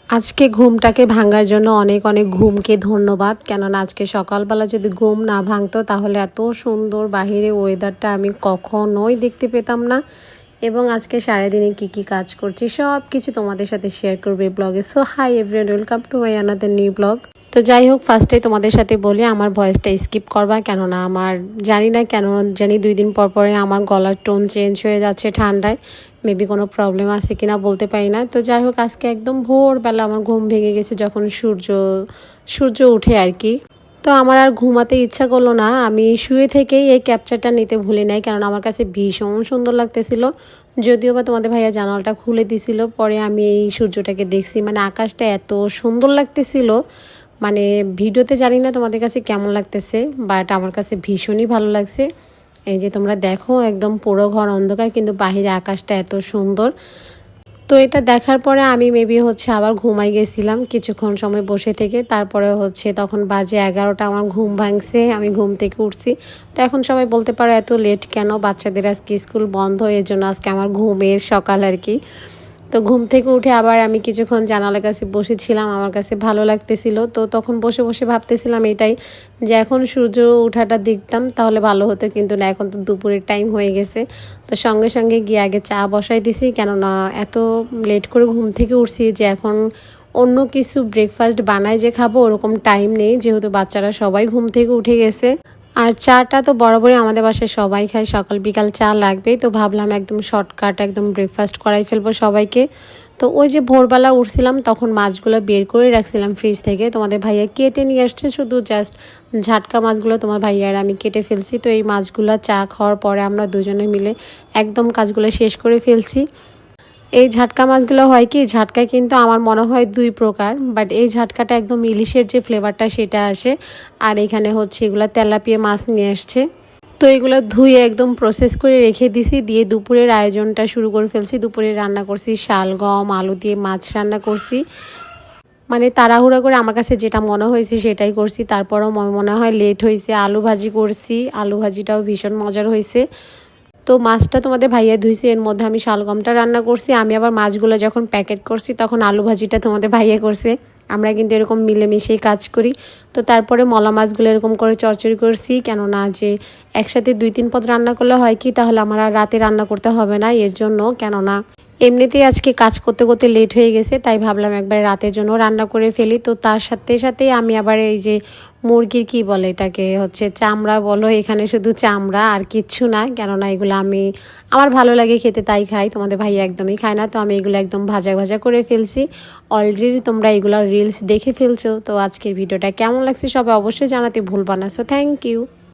আজকে ঘুমটাকে ভাঙার জন্য অনেক অনেক ঘুমকে ধন্যবাদ। কেননা আজকে সকালবেলা যদি ঘুম না ভাঙতো তাহলে এত সুন্দর বাহিরে ওয়েদারটা আমি কখনোই দেখতে পেতাম না। এবং আজকে সারাদিনে কি কি কাজ করছি সব কিছু তোমাদের সাথে শেয়ার করবে ব্লগে। So hi everyone, welcome to my another new blog. তো যাই হোক, ফার্স্টে তোমাদের সাথে বলি আমার ভয়েসটা স্কিপ করবা, কেননা আমার জানি না কেন জানি 2 দিন পর পরে আমার গলার টোন চেঞ্জ হয়ে যাচ্ছে ঠান্ডায়। মেবি কোনো প্রবলেম আছে কিনা বলতে পারি না। তো যাই হোক, আজকে একদম ভোরবেলা আমার ঘুম ভেঙে গেছে যখন সূর্য উঠে আর কি। তো আমার আর ঘুমাতে ইচ্ছা করলো না, আমি শুয়ে থেকেই এই ক্যাপচারটা নিতে ভুলি নাই, কারণ আমার কাছে ভীষণ সুন্দর লাগতেছিল। যদিও বা তোমাদের ভাইয়া জানালাটা খুলে দিছিল, পরে আমি এই সূর্যটাকে দেখছি, মানে আকাশটা এত সুন্দর লাগতেছিল। মানে ভিডিওতে জানি না তোমাদের কাছে কেমন লাগতেছে, বাট আমার কাছে ভীষণই ভালো লাগছে। এই যে তোমরা দেখো, একদম পুরো ঘর অন্ধকার কিন্তু বাহিরে আকাশটা এত সুন্দর। তো এটা দেখার পরে আমি মেবি আবার ঘুমাই গেছিলাম কিছুক্ষণ সময় বসে থেকে। তারপরে তখন বাজে 11টা, আমার ঘুম ভাঙছে, আমি ঘুম থেকে উঠছি। তো এখন সবাই বলতে পারো এত লেট কেন, বাচ্চাদের আজকে স্কুল বন্ধ, এর জন্য আজকে আমার ঘুমের সকাল আর কি। তো ঘুম থেকে উঠে আবার আমি কিছুক্ষণ জানালার কাছে বসেছিলাম, আমার কাছে ভালো লাগতেছিল। তো তখন বসে বসে ভাবতেছিলাম এটাই, যে এখন সূর্য ওঠাটা দেখতাম তাহলে ভালো হতো, কিন্তু না, এখন তো দুপুরের টাইম হয়ে গেছে। তো সঙ্গে সঙ্গে গিয়ে আগে চা বসাই দিছি, কেননা এত লেট করে ঘুম থেকে উঠছি যে এখন অন্য কিছু ব্রেকফাস্ট বানাই যে খাবো ওরকম টাইম নেই, যেহেতু বাচ্চারা সবাই ঘুম থেকে উঠে গেছে। আর চাটা তো বরাবরই আমাদের বাসায় সবাই খায়, সকাল বিকাল চা লাগবেই। তো ভাবলাম একদম শর্টকাট একদম ব্রেকফাস্ট করাই ফেলবো সবাইকে। তো ওই যে ভোরবেলা উঠছিলাম তখন মাছগুলো বের করে রাখছিলাম ফ্রিজ থেকে, তোমাদের ভাইয়া কেটে নিয়ে আসছে, শুধু জাস্ট ঝাটকা মাছগুলো তোমার ভাইয়ার আমি কেটে ফেলছি। তো এই মাছগুলো চা খাওয়ার পরে আমরা দুজনে মিলে একদম কাজগুলো শেষ করে ফেলছি। এই ঝাটকা মাছগুলো হয় কি, ঝাটকায় কিন্তু আমার মনে হয় 2 প্রকার, বাট এই ঝাটকাটা একদম ইলিশের যে ফ্লেভারটা সেটা আসে। আর এখানে এগুলো তেলাপিয়া মাছ নিয়ে আসছে। তো এগুলো ধুয়ে একদম প্রসেস করে রেখে দিছি, দিয়ে দুপুরের আয়োজনটা শুরু করে ফেলছি। দুপুরে রান্না করছি শালগম আলু দিয়ে মাছ রান্না করছি, মানে তাড়াহুড়া করে আমার কাছে যেটা মনে হয়েছে সেটাই করছি। তারপরও মনে হয় লেট হয়েছে, আলু ভাজি করছি, আলু ভাজিটাও ভীষণ মজার হয়েছে। তো মাছটা তোমাদের ভাইয়া ধুইছে, এর মধ্যে আমি শালগমটা রান্না করছি। আমি আবার মাছগুলো যখন প্যাকেট করছি তখন আলু ভাজিটা তোমাদের ভাইয়া করছে। আমরা কিন্তু এরকম মিলেমিশেই কাজ করি। তো তারপরে মলা মাছগুলো এরকম করে চচ্চড়ি করছি, কেননা যে একসাথে 2-3 পদ রান্না করলে হয় কি, তাহলে আমার আর রাতে রান্না করতে হবে না, এর জন্য। কেননা এমনিতেই আজকে কাজ করতে করতে লেট হয়ে গেছে, তাই ভাবলাম একবার রাতের জন্য রান্না করে ফেলি। তো তার সাথে সাথে আমি আবার এই যে মুরগির কি বলে এটাকে, চামড়া বলো, এখানে শুধু চামড়া আর কিচ্ছু না, কেননা এগুলো আমার ভালো লাগে খেতে তাই খাই, তোমাদের ভাই একদমই খায় না। তো আমি এগুলো একদম ভাজা ভাজা করে ফেলছি। অলরেডি তোমরা এগুলো রিলস দেখে ফেলছো। তো আজকের ভিডিওটা কেমন লাগছে সবাই অবশ্যই জানাতে ভুলবা না। So thank you.